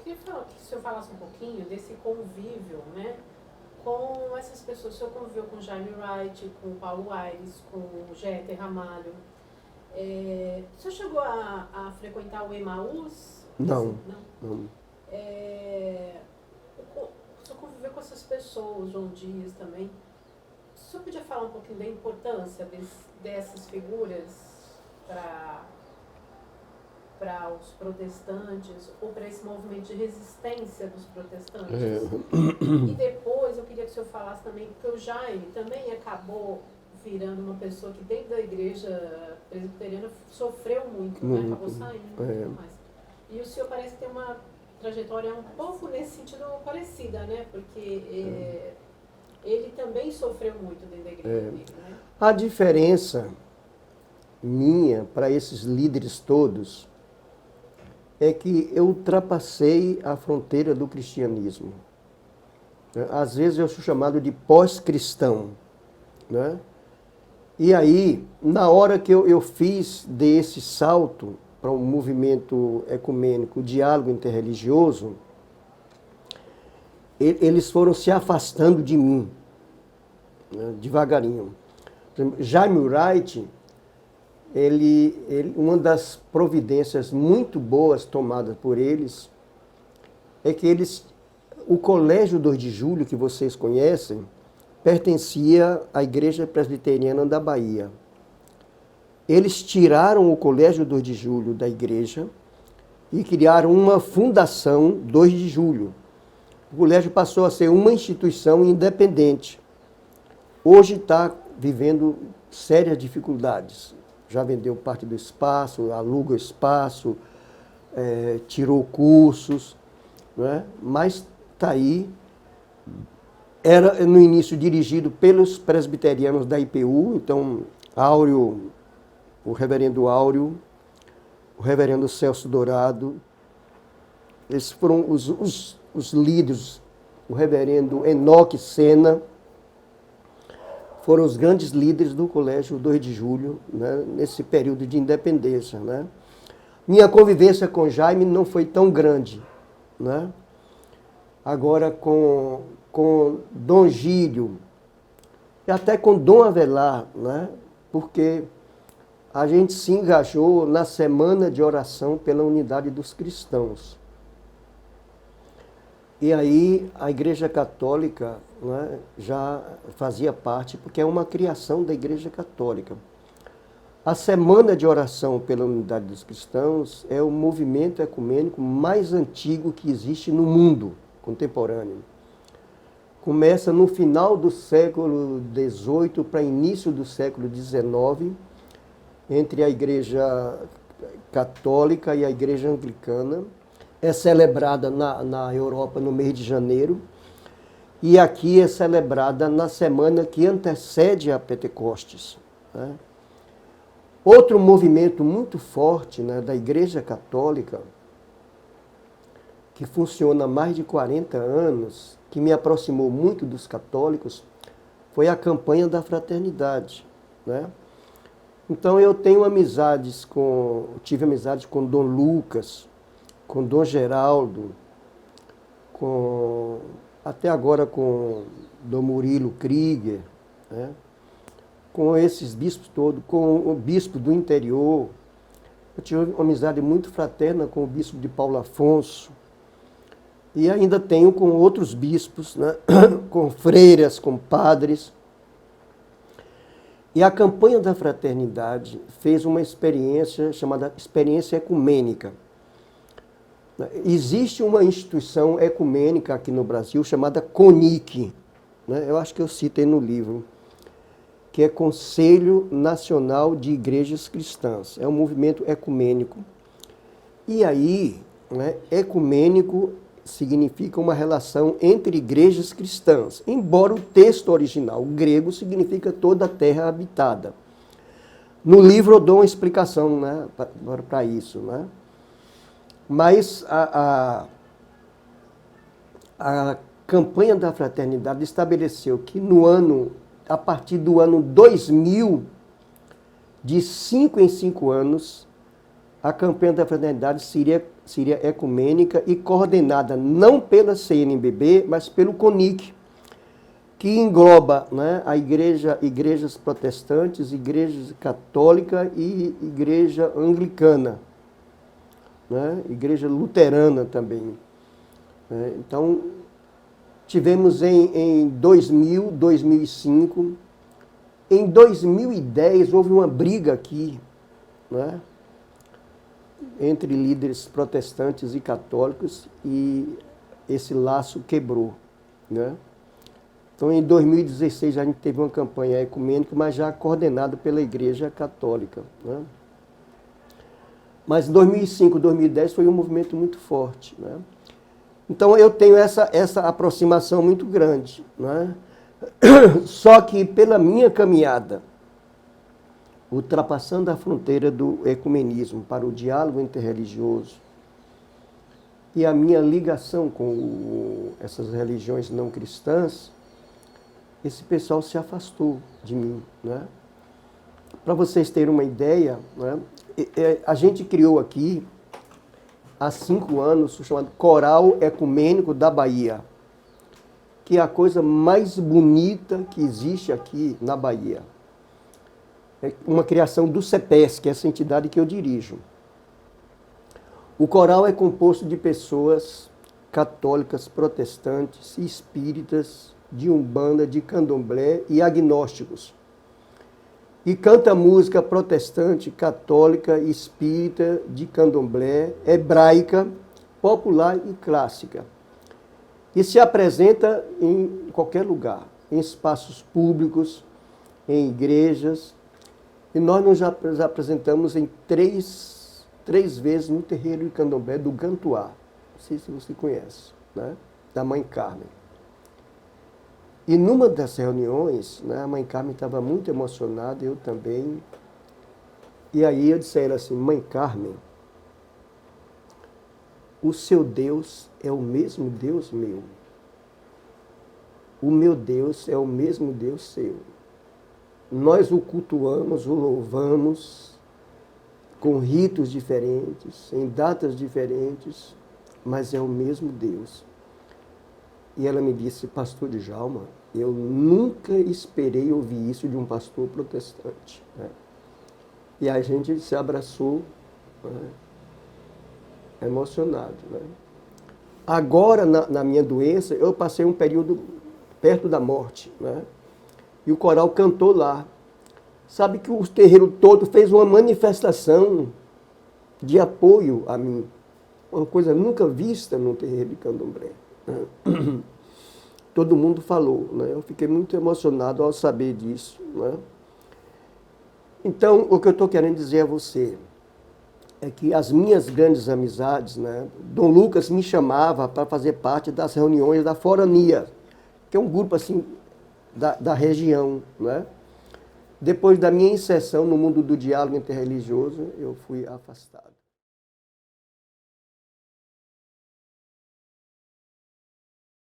queria que o senhor falasse um pouquinho desse convívio, né, com essas pessoas. O senhor conviveu com Jaime Wright, com Paulo Aires, com Jeter Ramalho. O senhor chegou a frequentar o Emaús? Não. O senhor conviveu com essas pessoas, João Dias também. O senhor podia falar um pouquinho da importância dessas figuras para os protestantes, ou para esse movimento de resistência dos protestantes? E depois eu queria que o senhor falasse também, porque o Jaime também acabou virando uma pessoa que dentro da igreja presbiteriana sofreu muito, né? Acabou saindo e tudo mais. E o senhor parece que tem uma trajetória um pouco nesse sentido parecida, né? Porque ele também sofreu muito dentro da igreja dele, né? A diferença minha para esses líderes todos é que eu ultrapassei a fronteira do cristianismo. Às vezes eu sou chamado de pós-cristão, né? E aí, na hora que eu fiz desse salto para um movimento ecumênico, diálogo interreligioso, eles foram se afastando de mim, né, devagarinho. Jaime Wright, uma das providências muito boas tomadas por eles é que o Colégio 2 de Julho, que vocês conhecem, pertencia à Igreja Presbiteriana da Bahia. Eles tiraram o Colégio 2 de Julho da igreja e criaram uma fundação 2 de Julho. O colégio passou a ser uma instituição independente. Hoje está vivendo sérias dificuldades. Já vendeu parte do espaço, aluga o espaço, tirou cursos, né? Mas está aí. Era no início dirigido pelos presbiterianos da IPU, então Áureo, o reverendo Áureo, o reverendo Celso Dourado, esses foram os líderes, o reverendo Enoque Sena, foram os grandes líderes do Colégio 2 de Julho, né, nesse período de independência, né. Minha convivência com Jaime não foi tão grande, né. Agora com Dom Gílio e até com Dom Avelar, né, porque a gente se engajou na Semana de Oração pela Unidade dos Cristãos. E aí a Igreja Católica, né, já fazia parte, porque é uma criação da Igreja Católica. A Semana de Oração pela Unidade dos Cristãos é o movimento ecumênico mais antigo que existe no mundo contemporâneo. Começa no final do século XVIII para início do século XIX, entre a Igreja Católica e a Igreja Anglicana. É celebrada na Europa no mês de janeiro, e aqui é celebrada na semana que antecede a Pentecostes, né? Outro movimento muito forte, né, da Igreja Católica, que funciona há mais de 40 anos, que me aproximou muito dos católicos, foi a campanha da fraternidade, né? Então eu tive amizades com Dom Lucas, com Dom Geraldo, até agora com Dom Murilo Krieger, né? Com esses bispos todos, com o bispo do interior. Eu tive uma amizade muito fraterna com o bispo de Paulo Afonso. E ainda tenho com outros bispos, né? Com freiras, com padres. E a campanha da fraternidade fez uma experiência chamada experiência ecumênica. Existe uma instituição ecumênica aqui no Brasil chamada CONIC, né? Eu acho que eu citei no livro, que é Conselho Nacional de Igrejas Cristãs. É um movimento ecumênico. E aí, né, ecumênico significa uma relação entre igrejas cristãs, embora o texto original grego significa toda a terra habitada. No livro eu dou uma explicação, né, para isso, né? Mas a campanha da fraternidade estabeleceu que a partir do ano 2000, de 5 em 5 anos, a campanha da fraternidade seria ecumênica e coordenada não pela CNBB, mas pelo CONIC, que engloba, né, igrejas protestantes, igreja católica e igreja anglicana, né, igreja luterana também. Então, tivemos em 2000, 2005, em 2010 houve uma briga aqui, né, entre líderes protestantes e católicos, e esse laço quebrou, né? Então, em 2016, a gente teve uma campanha ecumênica, mas já coordenada pela Igreja Católica, né? Mas em 2005, 2010 foi um movimento muito forte, né? Então, eu tenho essa aproximação muito grande, né? Só que, pela minha caminhada, ultrapassando a fronteira do ecumenismo para o diálogo interreligioso e a minha ligação com essas religiões não cristãs, esse pessoal se afastou de mim, né? Para vocês terem uma ideia, né, a gente criou aqui, há 5 anos, o chamado Coral Ecumênico da Bahia, que é a coisa mais bonita que existe aqui na Bahia. É uma criação do CEPES, que é essa entidade que eu dirijo. O coral é composto de pessoas católicas, protestantes, espíritas, de umbanda, de candomblé e agnósticos. E canta música protestante, católica, espírita, de candomblé, hebraica, popular e clássica. E se apresenta em qualquer lugar, em espaços públicos, em igrejas. E nós nos apresentamos em três vezes no terreiro de candomblé do Gantuá. Não sei se você conhece, né? Da Mãe Carmen. E numa das reuniões, né, a Mãe Carmen estava muito emocionada, eu também. E aí eu disse a ela assim: Mãe Carmen, o seu Deus é o mesmo Deus meu. O meu Deus é o mesmo Deus seu. Nós o cultuamos, o louvamos, com ritos diferentes, em datas diferentes, mas é o mesmo Deus. E ela me disse: Pastor Djalma, eu nunca esperei ouvir isso de um pastor protestante, né? E a gente se abraçou, né, emocionado, né? Agora, na minha doença, eu passei um período perto da morte, né? E o coral cantou lá. Sabe que o terreiro todo fez uma manifestação de apoio a mim. Uma coisa nunca vista no terreiro de candomblé, né? Todo mundo falou, né? Eu fiquei muito emocionado ao saber disso, né? Então, o que eu estou querendo dizer a você é que as minhas grandes amizades, né? Dom Lucas me chamava para fazer parte das reuniões da Forania, que é um grupo assim da região, né? Depois da minha inserção no mundo do diálogo interreligioso, eu fui afastado.